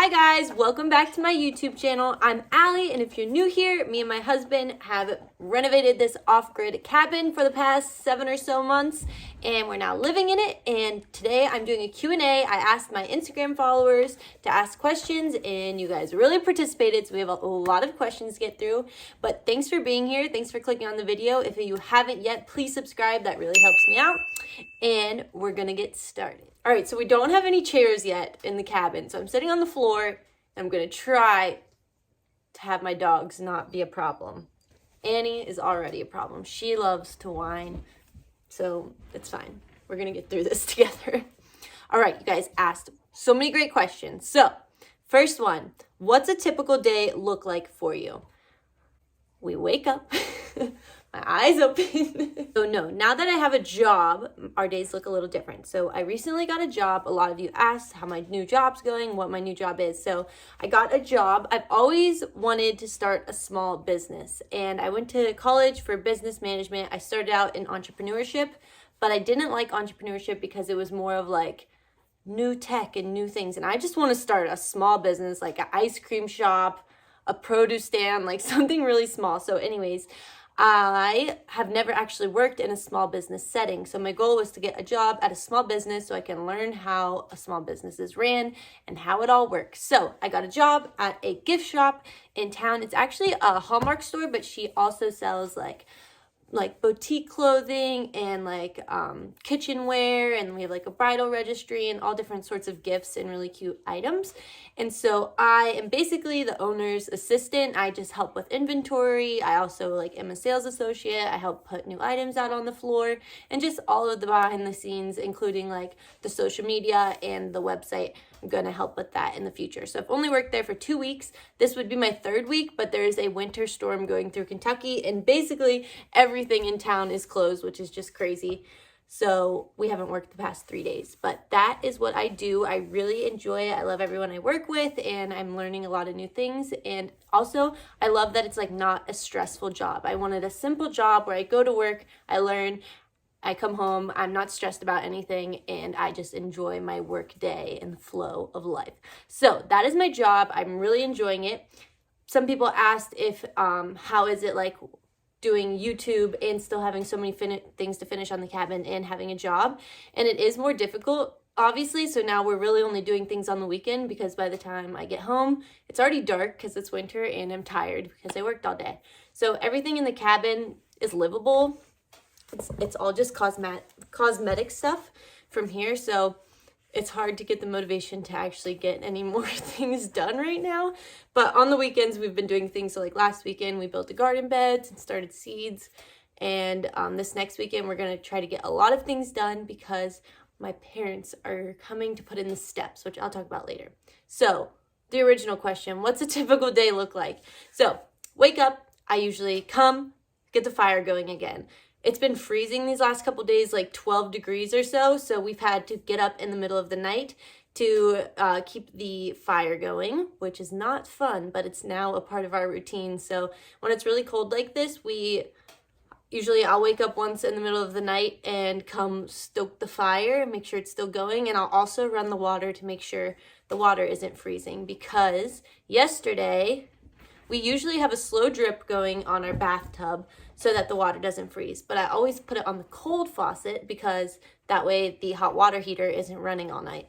Hi guys, welcome back to my YouTube channel. I'm Allie, and if you're new here, me and my husband have renovated this off-grid cabin for the past 7 or so months, and we're now living in it. And today I'm doing a Q&A. I asked my Instagram followers to ask questions, and you guys really participated, so we have a lot of questions to get through. But thanks for being here. Thanks for clicking on the video. If you haven't yet, please subscribe. That really helps me out. And we're gonna get started. All right, so we don't have any chairs yet in the cabin, so I'm sitting on the floor. I'm gonna try to have my dogs not be a problem. Annie is already a problem. She loves to whine, so it's fine. We're gonna get through this together. All right, you guys asked so many great questions. So, first one, what's a typical day look like for you? We wake up, my eyes open. So no, now that I have a job, our days look a little different. So I recently got a job. A lot of you asked how my new job's going, what my new job is. So I got a job. I've always wanted to start a small business, and I went to college for business management. I started out in entrepreneurship, but I didn't like entrepreneurship because it was more of like new tech and new things. And I just want to start a small business, like an ice cream shop, a produce stand, like something really small. So anyways, I have never actually worked in a small business setting. So my goal was to get a job at a small business so I can learn how a small business is ran and how it all works. So I got a job at a gift shop in town. It's actually a Hallmark store, but she also sells like boutique clothing and like kitchenware, and we have like a bridal registry and all different sorts of gifts and really cute items. And so I am basically the owner's assistant. I just help with inventory. I also am a sales associate. I help put new items out on the floor and just all of the behind the scenes, including like the social media and the website. I'm going to help with that in the future. So I've only worked there for 2 weeks. This would be my 3rd week, but there's a winter storm going through Kentucky, and basically everything in town is closed, which is just crazy. So we haven't worked the past 3 days, but that is what I do. I really enjoy it. I love everyone I work with, and I'm learning a lot of new things. And also I love that it's like not a stressful job. I wanted a simple job where I go to work, I learn, I come home, I'm not stressed about anything, and I just enjoy my work day and the flow of life. So that is my job. I'm really enjoying it. Some people asked if, how is it like doing YouTube and still having so many things to finish on the cabin and having a job? And it is more difficult, obviously. So now we're really only doing things on the weekend, because by the time I get home, it's already dark because it's winter, and I'm tired because I worked all day. So everything in the cabin is livable. It's all just cosmetic stuff from here, so it's hard to get the motivation to actually get any more things done right now. But on the weekends, we've been doing things. So like last weekend, we built a garden beds and started seeds. And this next weekend, we're going to try to get a lot of things done because my parents are coming to put in the steps, which I'll talk about later. So the original question, what's a typical day look like? So wake up, I usually come, get the fire going again. It's been freezing these last couple days, like 12 degrees or so. So we've had to get up in the middle of the night to keep the fire going, which is not fun, but it's now a part of our routine. So when it's really cold like this, I'll wake up once in the middle of the night and come stoke the fire and make sure it's still going. And I'll also run the water to make sure the water isn't freezing, because yesterday we usually have a slow drip going on our bathtub so that the water doesn't freeze. But I always put it on the cold faucet because that way the hot water heater isn't running all night.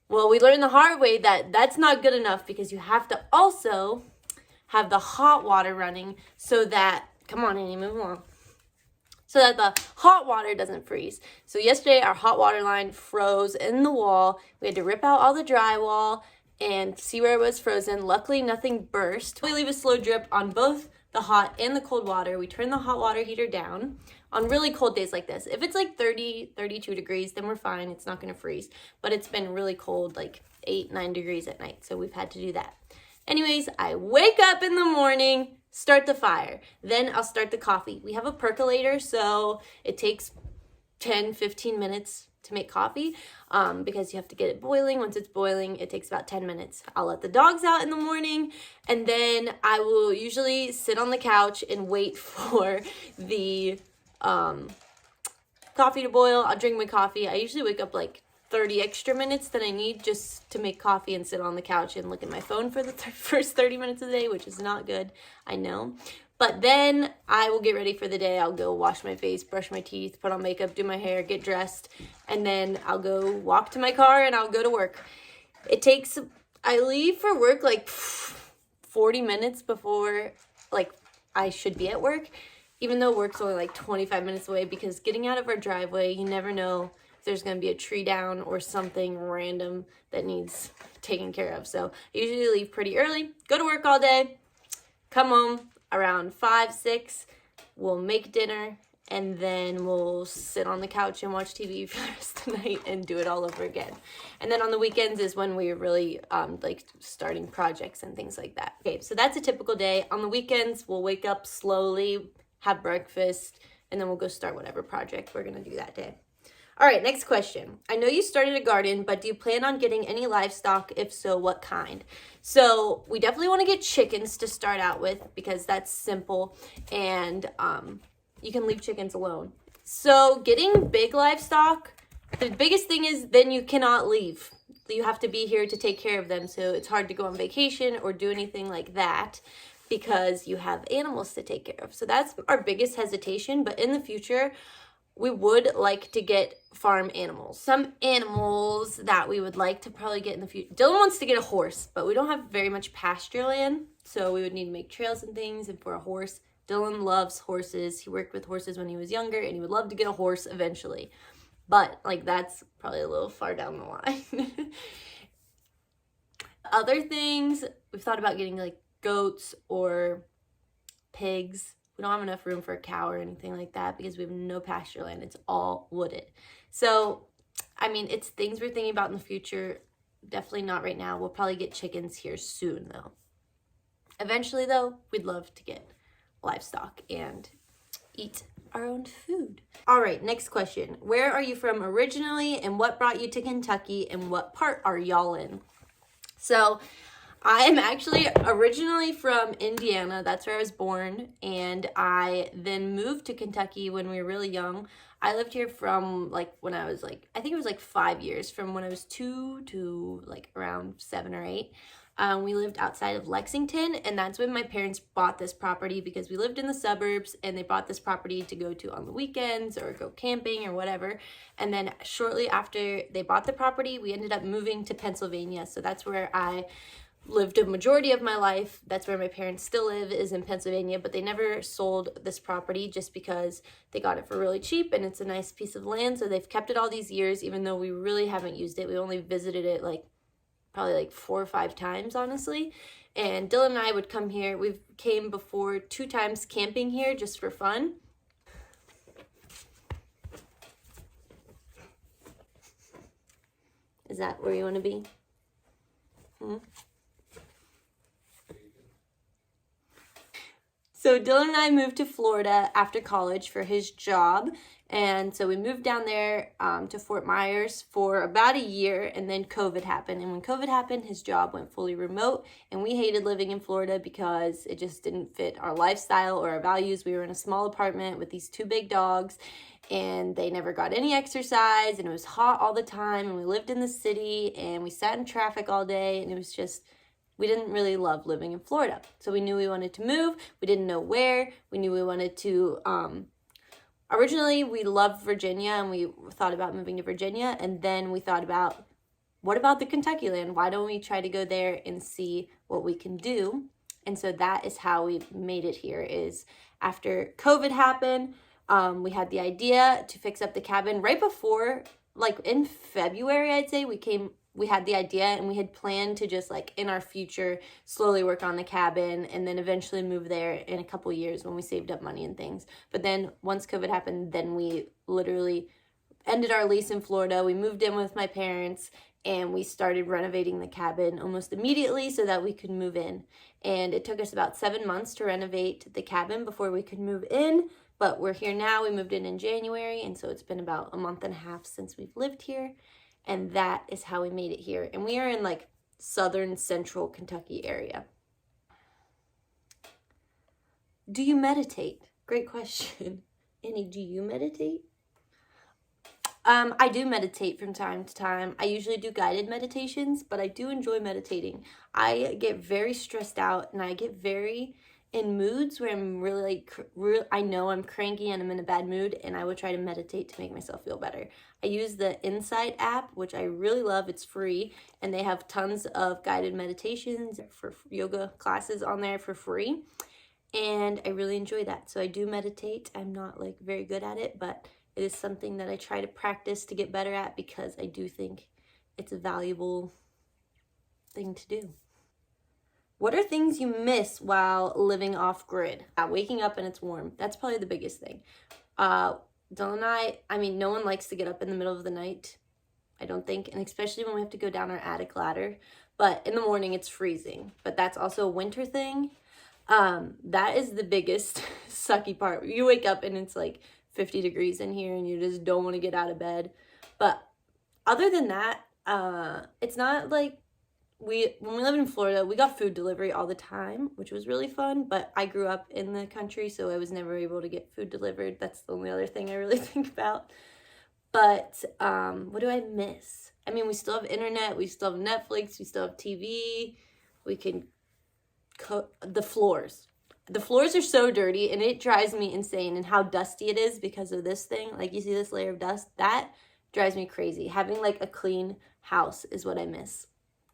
Well, we learned the hard way that that's not good enough, because you have to also have the hot water running so that, come on Annie, move along, so that the hot water doesn't freeze. So yesterday our hot water line froze in the wall. We had to rip out all the drywall and see where it was frozen. Luckily, nothing burst. We leave a slow drip on both the hot and the cold water. We turn the hot water heater down on really cold days like this. If it's like 30, 32 degrees, then we're fine. It's not gonna freeze. But it's been really cold, like 8, 9 degrees at night, so we've had to do that. Anyways, I wake up in the morning, start the fire. Then I'll start the coffee. We have a percolator, so it takes 10, 15 minutes to make coffee because you have to get it boiling. Once it's boiling, it takes about 10 minutes. I'll let the dogs out in the morning, and then I will usually sit on the couch and wait for the coffee to boil. I'll drink my coffee. I usually wake up like 30 extra minutes than I need just to make coffee and sit on the couch and look at my phone for the first 30 minutes of the day, which is not good, I know. But then I will get ready for the day. I'll go wash my face, brush my teeth, put on makeup, do my hair, get dressed, and then I'll go walk to my car and I'll go to work. I leave for work like 40 minutes before like I should be at work, even though work's only like 25 minutes away, because getting out of our driveway, you never know if there's going to be a tree down or something random that needs taken care of. So I usually leave pretty early, go to work all day, come home around 5, 6, we'll make dinner, and then we'll sit on the couch and watch TV for the rest of the night and do it all over again. And then on the weekends is when we're really like starting projects and things like that. Okay, so that's a typical day. On the weekends, we'll wake up slowly, have breakfast, and then we'll go start whatever project we're gonna do that day. All right, next question. I know you started a garden, but do you plan on getting any livestock? If so, what kind? So we definitely want to get chickens to start out with, because that's simple, and you can leave chickens alone. So getting big livestock, the biggest thing is then you cannot leave. You have to be here to take care of them. So it's hard to go on vacation or do anything like that because you have animals to take care of. So that's our biggest hesitation. But in the future, we would like to get farm animals. Some animals that we would like to probably get in the future. Dylan wants to get a horse, but we don't have very much pasture land. So we would need to make trails and things. And for a horse, Dylan loves horses. He worked with horses when he was younger, and he would love to get a horse eventually. But like that's probably a little far down the line. Other things, we've thought about getting like goats or pigs. We don't have enough room for a cow or anything like that because we have no pasture land. It's all wooded. So, I mean, it's things we're thinking about in the future. Definitely not right now. We'll probably get chickens here soon, though. Eventually, though, we'd love to get livestock and eat our own food. All right, next question. Where are you from originally, and what brought you to Kentucky, and what part are y'all in? So, I am actually originally from Indiana. That's where I was born, and I then moved to Kentucky when we were really young. I lived here from like when I was like, I think it was like 5 years, from when I was 2 to like around 7 or 8. We lived outside of Lexington, and that's when my parents bought this property because we lived in the suburbs, and they bought this property to go to on the weekends or go camping or whatever. And then shortly after they bought the property, we ended up moving to Pennsylvania. So that's where I lived a majority of my life. That's where my parents still live, is in Pennsylvania, but they never sold this property just because they got it for really cheap and it's a nice piece of land. So they've kept it all these years, even though we really haven't used it. We only visited it like probably like 4 or 5 times, honestly. And Dylan and I would come here. We've came before 2 times camping here just for fun. Is that where you want to be? So Dylan and I moved to Florida after college for his job. And so we moved down there to Fort Myers for about a year, and then COVID happened. And when COVID happened, his job went fully remote, and we hated living in Florida because it just didn't fit our lifestyle or our values. We were in a small apartment with these 2 big dogs, and they never got any exercise, and it was hot all the time, and we lived in the city, and we sat in traffic all day, and it was just, we didn't really love living in Florida. So we knew we wanted to move. We didn't know where. We knew we wanted to, originally we loved Virginia, and we thought about moving to Virginia. And then we thought about, what about the Kentucky land? Why don't we try to go there and see what we can do? And so that is how we made it here, is after COVID happened, we had the idea to fix up the cabin right before, like in February, I'd say, we had the idea, and we had planned to just like in our future slowly work on the cabin and then eventually move there in a couple years when we saved up money and things. But then once COVID happened, then we literally ended our lease in Florida. We moved in with my parents, and we started renovating the cabin almost immediately so that we could move in. And it took us about 7 months to renovate the cabin before we could move in. But we're here now. We moved in January, and so it's been about a month and a half since we've lived here. And that is how we made it here. And we are in like southern central Kentucky area. Do you meditate? Great question. Annie, do you meditate? I do meditate from time to time. I usually do guided meditations, but I do enjoy meditating. I get very stressed out and I get very in moods where I'm really like, I know I'm cranky and I'm in a bad mood, and I would try to meditate to make myself feel better. I use the Insight app, which I really love. It's free, and they have tons of guided meditations for yoga classes on there for free. And I really enjoy that. So I do meditate. I'm not like very good at it, but it is something that I try to practice to get better at because I do think it's a valuable thing to do. What are things you miss while living off grid? Waking up and it's warm. That's probably the biggest thing. Dylan and I mean, no one likes to get up in the middle of the night, I don't think, and especially when we have to go down our attic ladder. But in the morning, it's freezing. But that's also a winter thing. That is the biggest sucky part. You wake up and it's like 50 degrees in here and you just don't want to get out of bed. But other than that, it's not like when we lived in Florida, we got food delivery all the time, which was really fun. But I grew up in the country, so I was never able to get food delivered. That's the only other thing I really think about. But what do I miss? I mean, we still have internet, we still have Netflix, we still have TV. We can the floors. The floors are so dirty, and it drives me insane, and how dusty it is because of this thing. Like, you see this layer of dust? That drives me crazy. Having like a clean house is what I miss,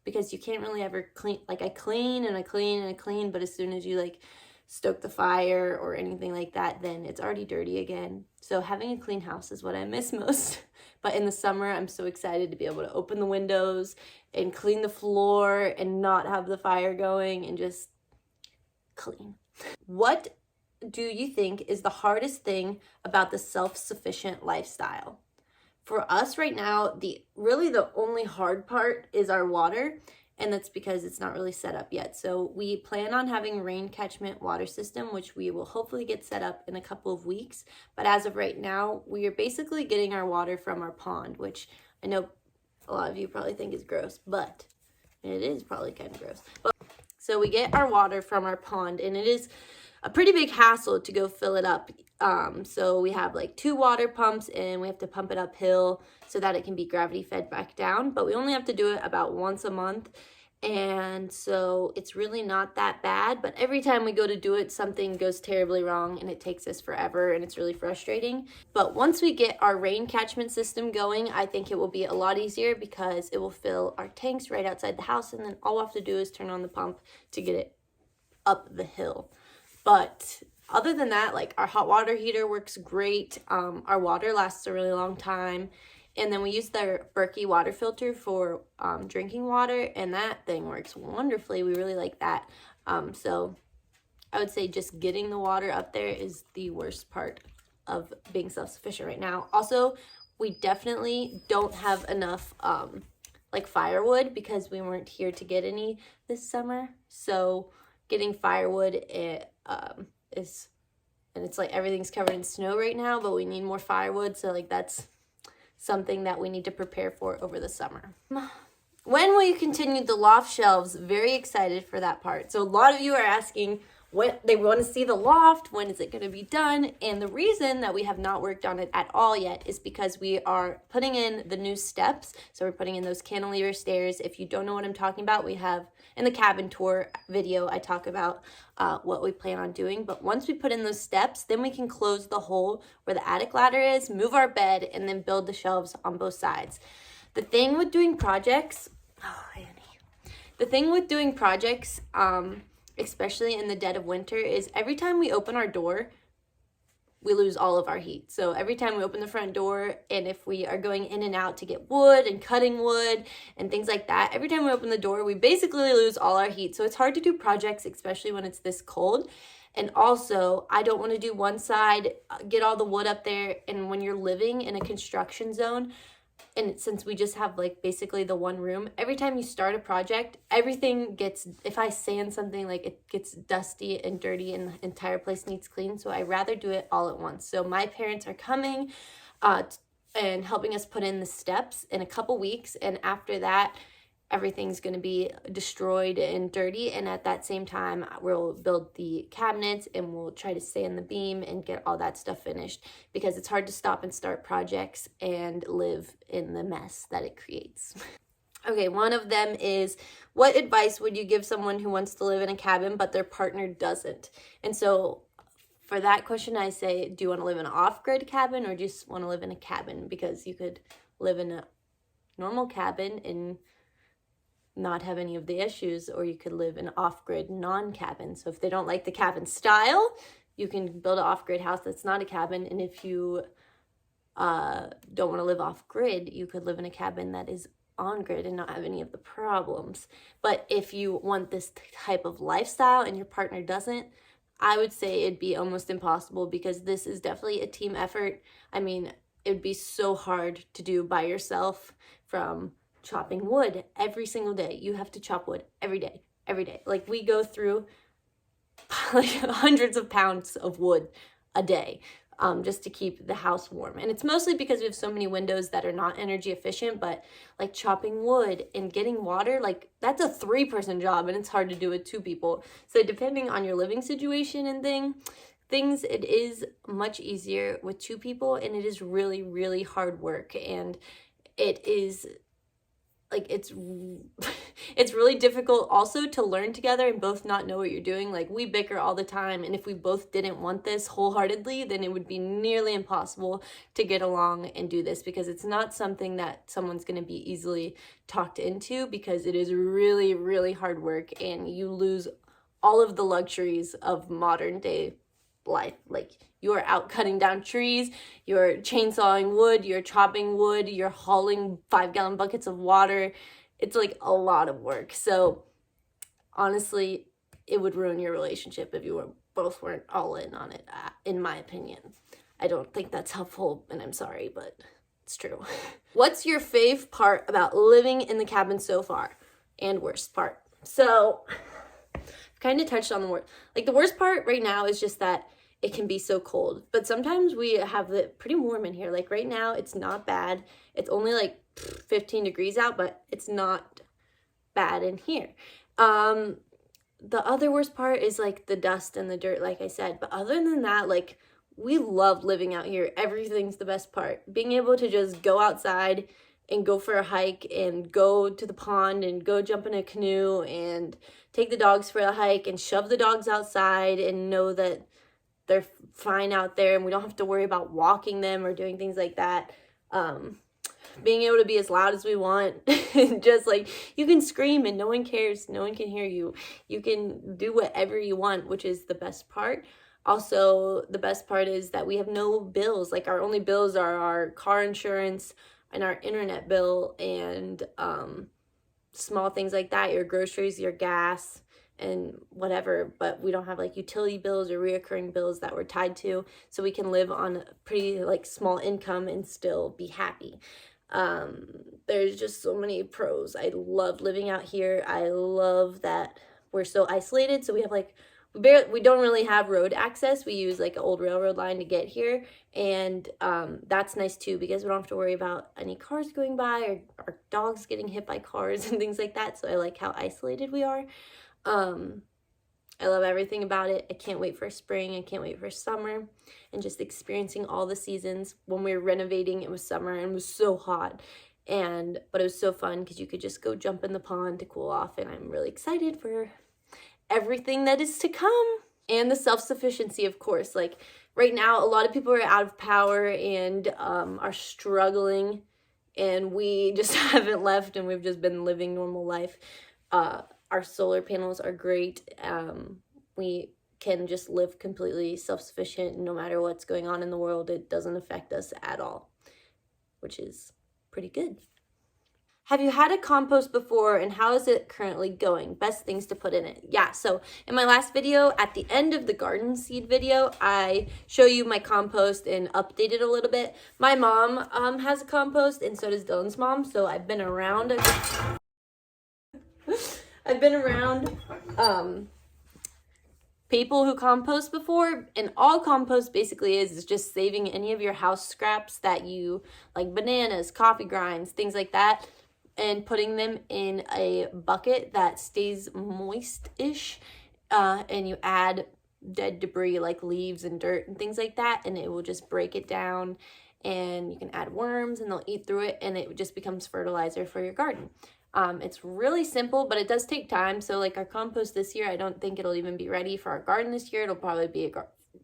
because you can't really ever clean. Like, I clean and I clean and I clean, but as soon as you like stoke the fire or anything like that, then it's already dirty again. So having a clean house is what I miss most. But in the summer, I'm so excited to be able to open the windows and clean the floor and not have the fire going and just clean. What do you think is the hardest thing about the self-sufficient lifestyle? For us right now, the only hard part is our water, and that's because it's not really set up yet. So we plan on having a rain catchment water system, which we will hopefully get set up in a couple of weeks. But as of right now, we are basically getting our water from our pond, which I know a lot of you probably think is gross, but it is probably kind of gross. So we get our water from our pond, and it is a pretty big hassle to go fill it up. So we have like 2 water pumps, and we have to pump it uphill so that it can be gravity fed back down. But we only have to do it about once a month. And so it's really not that bad. But every time we go to do it, something goes terribly wrong, and it takes us forever, and it's really frustrating. But once we get our rain catchment system going, I think it will be a lot easier, because it will fill our tanks right outside the house, and then all we have to do is turn on the pump to get it up the hill. But other than that, like, our hot water heater works great. Our water lasts a really long time. And then we use the Berkey water filter for drinking water, and that thing works wonderfully. We really like that. So I would say just getting the water up there is the worst part of being self-sufficient right now. Also, we definitely don't have enough like firewood, because we weren't here to get any this summer. So getting firewood and it's like everything's covered in snow right now, but we need more firewood. So like that's something that we need to prepare for over the summer. When will you continue the loft shelves? Very excited for that part. So a lot of you are asking when they want to see the loft, when is it going to be done? And the reason that we have not worked on it at all yet is because we are putting in the new steps. So we're putting in those cantilever stairs. If you don't know what I'm talking about, we have in the cabin tour video, I talk about what we plan on doing. But once we put in those steps, then we can close the hole where the attic ladder is, move our bed, and then build the shelves on both sides. The thing with doing projects, especially in the dead of winter, is every time we open our door, we lose all of our heat. So every time we open the front door, and if we are going in and out to get wood and cutting wood and things like that, every time we open the door, we basically lose all our heat. So it's hard to do projects, especially when it's this cold. And also, I don't want to do one side, get all the wood up there, and when you're living in a construction zone, and since we just have like basically the one room, every time you start a project, everything gets, if I sand something, like it gets dusty and dirty and the entire place needs clean. So I rather do it all at once. So my parents are coming and helping us put in the steps in a couple weeks. And after that, everything's going to be destroyed and dirty, and at that same time we'll build the cabinets and we'll try to stay in the beam and get all that stuff finished, because it's hard to stop and start projects and live in the mess that it creates. Okay, one of them is, what advice would you give someone who wants to live in a cabin but their partner doesn't? And so for that question, I say, do you want to live in an off-grid cabin or just want to live in a cabin? Because you could live in a normal cabin and not have any of the issues, or you could live in off-grid non-cabin. So if they don't like the cabin style, you can build an off-grid house that's not a cabin. And if you don't want to live off-grid, you could live in a cabin that is on-grid and not have any of the problems. But if you want this type of lifestyle and your partner doesn't, I would say it'd be almost impossible, because this is definitely a team effort. I mean, it'd be so hard to do by yourself, from chopping wood every single day. You have to chop wood every day. Like, we go through like hundreds of pounds of wood a day just to keep the house warm. And it's mostly because we have so many windows that are not energy efficient, but like chopping wood and getting water, like that's a 3-person job, and it's hard to do with 2 people. So depending on your living situation and things, it is much easier with 2 people, and it is really, really hard work. And it is like, it's really difficult also to learn together and both not know what you're doing. Like, we bicker all the time, and if we both didn't want this wholeheartedly, then it would be nearly impossible to get along and do this, because it's not something that someone's going to be easily talked into, because it is really, really hard work, and you lose all of the luxuries of modern day life. Like, you're out cutting down trees, you're chainsawing wood, you're chopping wood, you're hauling 5-gallon buckets of water. It's like a lot of work. So honestly, it would ruin your relationship if you weren't all in on it, in my opinion. I don't think that's helpful, and I'm sorry, but it's true. What's your fave part about living in the cabin so far, and worst part? So I've kind of touched on the worst. Like, the worst part right now is just that it can be so cold, but sometimes we have it pretty warm in here. Like, right now it's not bad. It's only like 15 degrees out, but it's not bad in here. The other worst part is like the dust and the dirt, like I said. But other than that, like, we love living out here. Everything's the best part. Being able to just go outside and go for a hike and go to the pond and go jump in a canoe and take the dogs for a hike and shove the dogs outside and know that they're fine out there and we don't have to worry about walking them or doing things like that. Being able to be as loud as we want. Just like, you can scream and no one cares. No one can hear you. You can do whatever you want, which is the best part. Also, the best part is that we have no bills. Like, our only bills are our car insurance and our internet bill and small things like that, your groceries, your gas, and whatever. But we don't have like utility bills or reoccurring bills that we're tied to, so we can live on a pretty like small income and still be happy. There's just so many pros. I love living out here. I love that we're so isolated, so we have like we don't really have road access. We use like an old railroad line to get here, and that's nice too, because we don't have to worry about any cars going by or our dogs getting hit by cars and things like that. So I like how isolated we are. I love everything about it. I can't wait for spring. I can't wait for summer and just experiencing all the seasons. When we were renovating, it was summer and it was so hot, but it was so fun because you could just go jump in the pond to cool off, and I'm really excited for everything that is to come. And the self-sufficiency, of course. Like, right now, a lot of people are out of power and are struggling, and we just haven't left, and we've just been living normal life. Our solar panels are great. We can just live completely self-sufficient no matter what's going on in the world. It doesn't affect us at all, which is pretty good. Have you had a compost before, and how is it currently going? Best things to put in it. Yeah, so in my last video, at the end of the garden seed video, I show you my compost and update it a little bit. My mom has a compost, and so does Dylan's mom, so I've been around people who compost before, and all compost basically is just saving any of your house scraps that you, like bananas, coffee grinds, things like that, and putting them in a bucket that stays moist-ish, and you add dead debris like leaves and dirt and things like that, and it will just break it down, and you can add worms and they'll eat through it, and it just becomes fertilizer for your garden. It's really simple, but it does take time. So like our compost this year, I don't think it'll even be ready for our garden this year. It'll probably be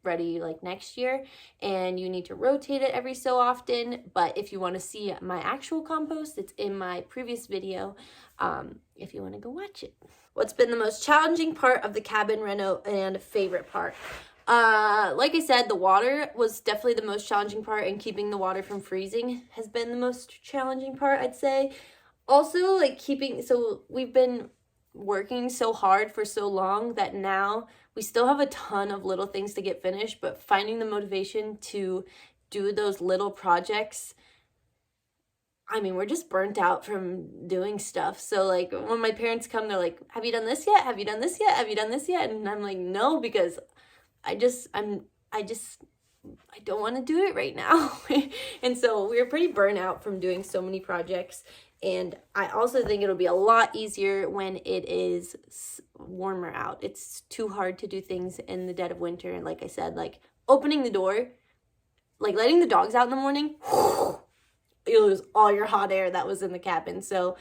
ready like next year, and you need to rotate it every so often. But if you want to see my actual compost, it's in my previous video, if you want to go watch it. What's been the most challenging part of the cabin reno and favorite part? Like I said, the water was definitely the most challenging part, and keeping the water from freezing has been the most challenging part, I'd say. Also, like so we've been working so hard for so long that now we still have a ton of little things to get finished, but finding the motivation to do those little projects, I mean, we're just burnt out from doing stuff. So like when my parents come, they're like, have you done this yet? Have you done this yet? Have you done this yet? And I'm like, no, because I don't want to do it right now. And so we're pretty burnt out from doing so many projects. And I also think it'll be a lot easier when it is warmer out. It's too hard to do things in the dead of winter. And like I said, like opening the door, like letting the dogs out in the morning, you lose all your hot air that was in the cabin. So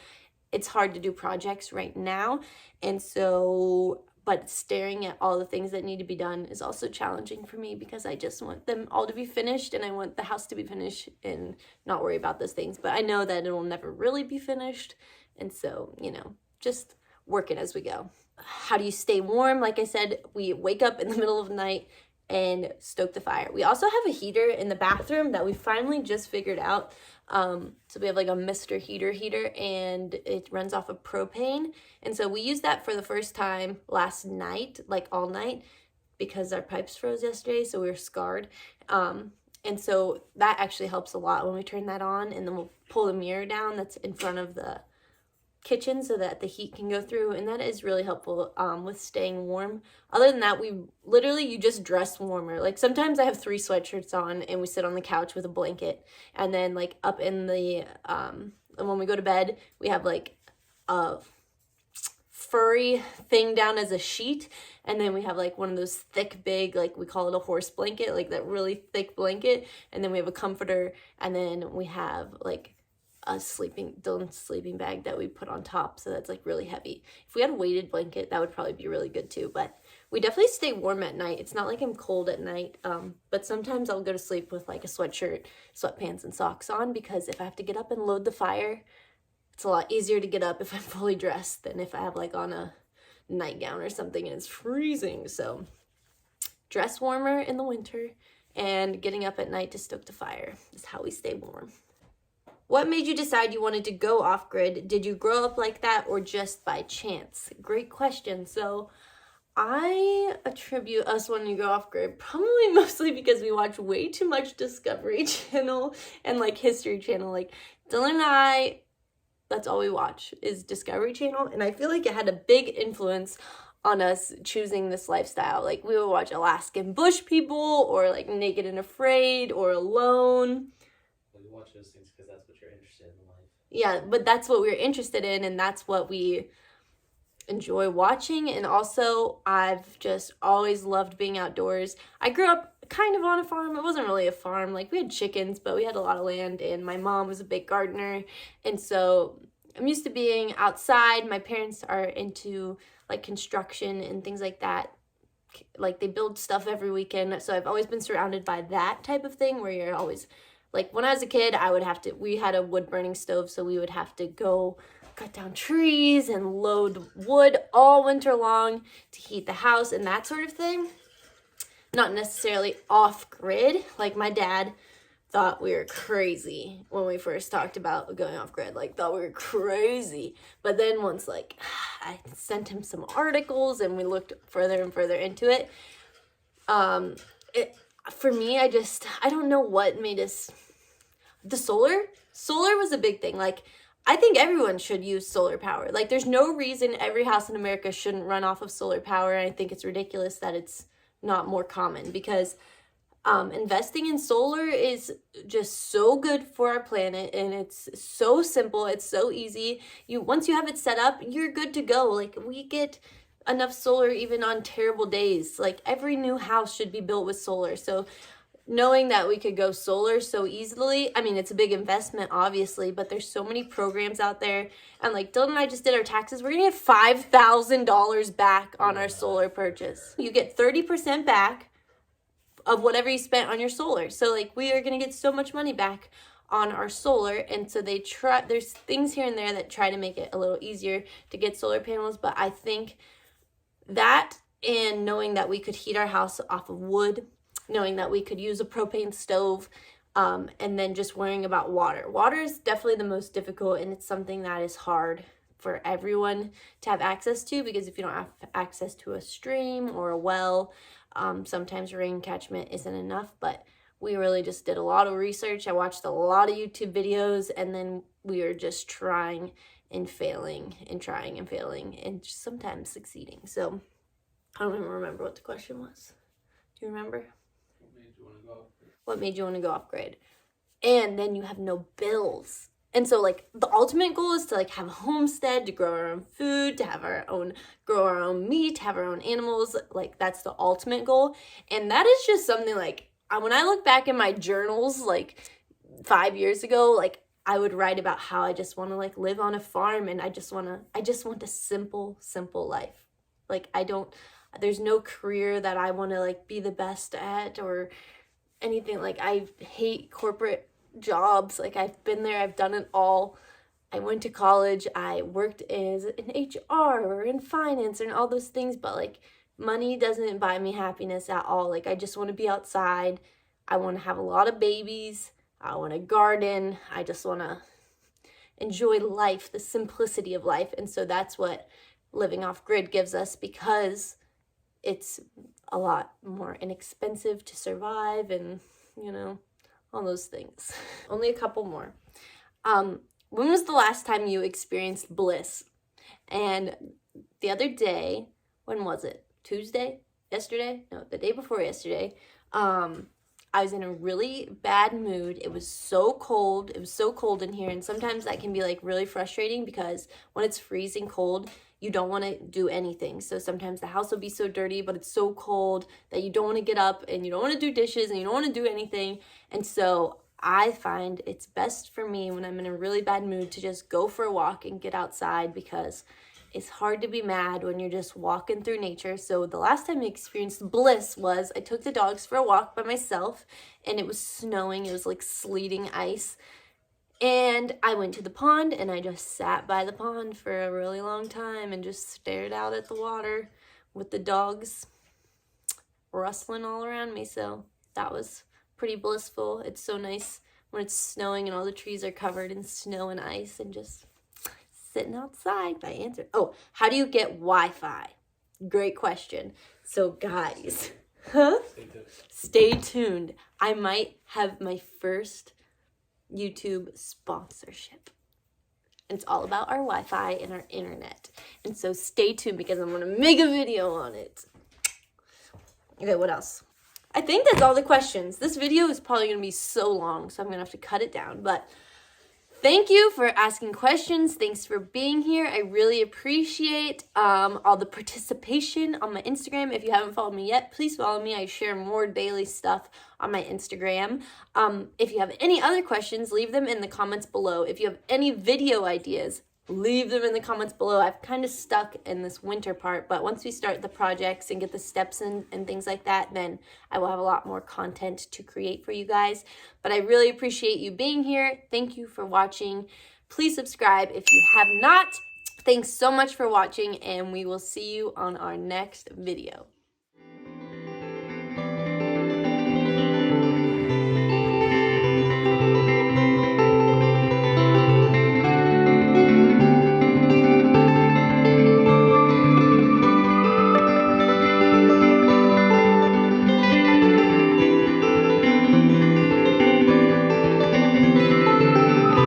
it's hard to do projects right now. And so, but staring at all the things that need to be done is also challenging for me, because I just want them all to be finished, and I want the house to be finished and not worry about those things. But I know that it will never really be finished. And so, you know, just work it as we go. How do you stay warm? Like I said, we wake up in the middle of the night and stoke the fire. We also have a heater in the bathroom that we finally just figured out. So we have like a Mr. Heater, and it runs off of propane. And so we used that for the first time last night, like all night, because our pipes froze yesterday, so we were scarred. And so that actually helps a lot when we turn that on, and then we'll pull the mirror down that's in front of the kitchen so that the heat can go through, and that is really helpful with staying warm. Other than that, you just dress warmer. Like sometimes I have 3 sweatshirts on and we sit on the couch with a blanket, and then like up in the when we go to bed, we have like a furry thing down as a sheet, and then we have like one of those thick, big, like we call it a horse blanket, like that really thick blanket, and then we have a comforter, and then we have like a Dylan's sleeping bag that we put on top, so that's like really heavy. If we had a weighted blanket, that would probably be really good too. But we definitely stay warm at night. It's not like I'm cold at night, but sometimes I'll go to sleep with like a sweatshirt, sweatpants, and socks on, because if I have to get up and load the fire, it's a lot easier to get up if I'm fully dressed than if I have like on a nightgown or something and it's freezing. So dress warmer in the winter, and getting up at night to stoke the fire is how we stay warm. What made you decide you wanted to go off-grid? Did you grow up like that or just by chance? Great question. So I attribute us wanting to go off-grid probably mostly because we watch way too much Discovery Channel and like History Channel. Like Dylan and I, that's all we watch is Discovery Channel. And I feel like it had a big influence on us choosing this lifestyle. Like we would watch Alaskan Bush People, or like Naked and Afraid, or Alone. You watch those things because that's what you're interested in life. Yeah, but that's what we're interested in, and that's what we enjoy watching. And also, I've just always loved being outdoors. I grew up kind of on a farm. It wasn't really a farm. Like, we had chickens, but we had a lot of land, and my mom was a big gardener. And so I'm used to being outside. My parents are into, like, construction and things like that. Like, they build stuff every weekend. So I've always been surrounded by that type of thing where you're always... Like, when I was a kid, we had a wood-burning stove, so we would have to go cut down trees and load wood all winter long to heat the house and that sort of thing. Not necessarily off-grid. Like, my dad thought we were crazy when we first talked about going off-grid. Like, thought we were crazy. But then once, like, I sent him some articles and we looked further and further into it, for me, I don't know what made us... The solar was a big thing. Like, I think everyone should use solar power. Like, there's no reason every house in America shouldn't run off of solar power. And I think it's ridiculous that it's not more common, because Investing in solar is just so good for our planet, and it's so simple. It's so easy. Once you have it set up, you're good to go. Like, we get enough solar even on terrible days. Like, every new house should be built with solar. So knowing that we could go solar so easily, I mean, it's a big investment, obviously, but there's so many programs out there. And like Dylan and I just did our taxes, we're gonna get $5,000 back on our solar purchase. You get 30% back of whatever you spent on your solar. So like, we are gonna get so much money back on our solar. And so there's things here and there that try to make it a little easier to get solar panels, but I think that, and knowing that we could heat our house off of wood, knowing that we could use a propane stove, and then just worrying about water. Water is definitely the most difficult, and it's something that is hard for everyone to have access to, because if you don't have access to a stream or a well, sometimes rain catchment isn't enough. But we really just did a lot of research. I watched a lot of YouTube videos, and then we were just trying and failing and trying and failing and just sometimes succeeding. So I don't even remember what the question was. Do you remember? What made you want to go off grid? And then you have no bills. And so like, the ultimate goal is to like have a homestead, to grow our own food, to have grow our own meat, to have our own animals. Like, that's the ultimate goal. And that is just something like, when I look back in my journals, like 5 years ago, like, I would write about how I just want to like live on a farm, and I just want a simple life. Like, there's no career that I want to like be the best at or anything. Like, I hate corporate jobs. Like, I've been there, I've done it all. I went to college, I worked as in HR or in finance and all those things, but like, money doesn't buy me happiness at all. Like, I just want to be outside. I want to have a lot of babies. I want to garden. I just want to enjoy life, the simplicity of life. And so that's what living off grid gives us, because it's a lot more inexpensive to survive, and all those things. Only a couple more. When was the last time you experienced bliss? And the other day, when was it? Tuesday? Yesterday? No, the day before yesterday. I was in a really bad mood. It was so cold. It was so cold in here. And sometimes that can be like really frustrating, because when it's freezing cold, you don't want to do anything. So sometimes the house will be so dirty, but it's so cold that you don't want to get up, and you don't want to do dishes, and you don't want to do anything. And so I find it's best for me when I'm in a really bad mood to just go for a walk and get outside, because it's hard to be mad when you're just walking through nature. So the last time I experienced bliss was I took the dogs for a walk by myself, and it was snowing. It was like sleeting ice. And I went to the pond, and I just sat by the pond for a really long time and just stared out at the water with the dogs rustling all around me. So that was pretty blissful. It's so nice when it's snowing and all the trees are covered in snow and ice, and just sitting outside. I answered. Oh, how do you get Wi-Fi? Great question. So guys, stay tuned. I might have my first YouTube sponsorship. It's all about our Wi-Fi and our internet. And so stay tuned, because I'm going to make a video on it. Okay, what else? I think that's all the questions. This video is probably going to be so long, so I'm going to have to cut it down. But thank you for asking questions. Thanks for being here. I really appreciate all the participation on my Instagram. If you haven't followed me yet, please follow me. I share more daily stuff on my Instagram. If you have any other questions, leave them in the comments below. If you have any video ideas, leave them in the comments below. I've kind of stuck in this winter part, but once we start the projects and get the steps in and things like that, then I will have a lot more content to create for you guys. But I really appreciate you being here. Thank you for watching. Please subscribe if you have not. Thanks so much for watching, and we will see you on our next video.